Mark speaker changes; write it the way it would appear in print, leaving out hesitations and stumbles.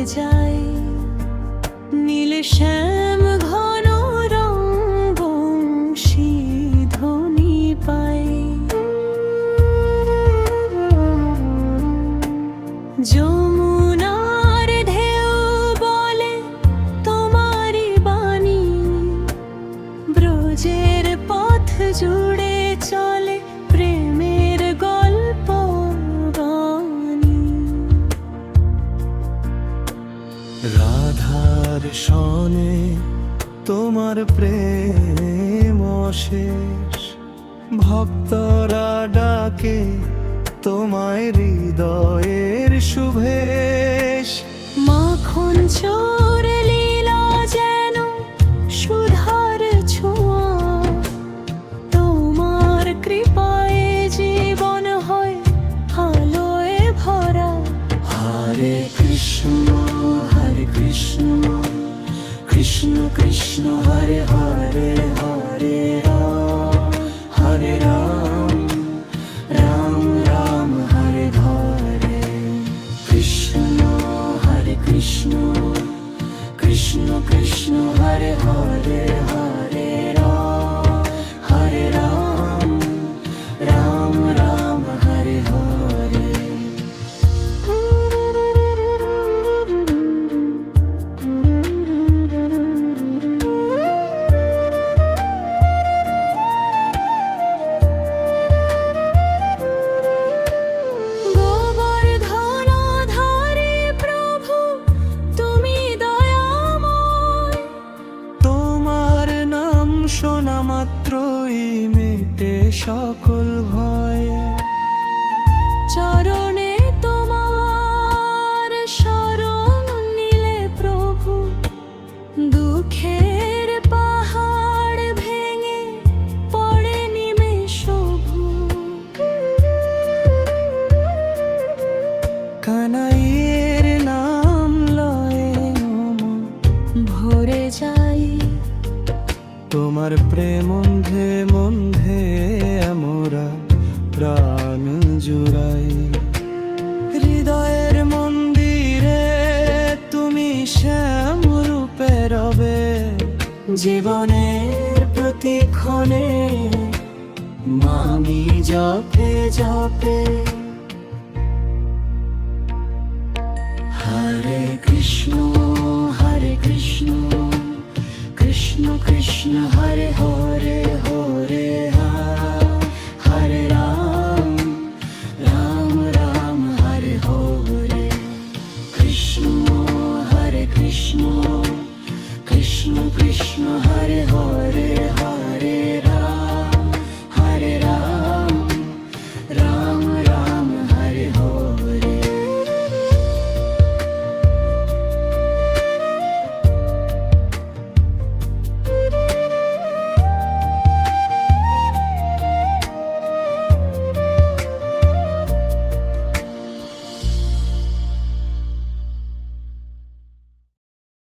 Speaker 1: যায়, নীলে শ্যাম ঘন রং বংশী ধ্বনি পায়। যমুনার ঢেউ বলে তোমারি বাণী, ব্রজের পথ জুড়ে চলে প্রেমের গল্প বাণী।
Speaker 2: রাধার সনে তোমার প্রেম অশেষ, ভক্তরা ডাকে তোমায় হৃদয়ের শুভেশ।
Speaker 1: মাখন চোর লীলা যেন সুধার ছোঁয়া, তোমার কৃপায় জীবন হয় আলোয় ভরা।
Speaker 2: হরে কৃষ্ণ কৃষ্ণ কৃষ্ণ হরে হরে, হরে রাম হরে রাম, রাম রাম হরে হরে। কৃষ্ণ কৃষ্ণ কৃষ্ণ কৃষ্ণ হরে হরে, হরে রাম হরে রাম, রাম রাম হরে হরে।
Speaker 1: গোবর্ধন ধারে প্রভু তুমি দয়াময়,
Speaker 2: তোমার নাম শোনা মাত্রই মেটে সকল ভয়।
Speaker 1: চরণে তোমার শরণ নিলে প্রভু, দুঃখের পাহাড় ভেঙে পড়ে নিমেষ ভূ।
Speaker 2: কানাইয়ের নাম লয়ে মন
Speaker 1: ভরে যাই,
Speaker 2: তোমার প্রেম মধ্যে মধ্যে আমরা প্রাণ জুড়াই। হৃদয়ের মন্দিরে তুমি শ্যাম রূপে রবে, জীবনের প্রতিক্ষণে মামি জপে জপে। হরে কৃষ্ণ কৃষ্ণ কৃষ্ণ হরে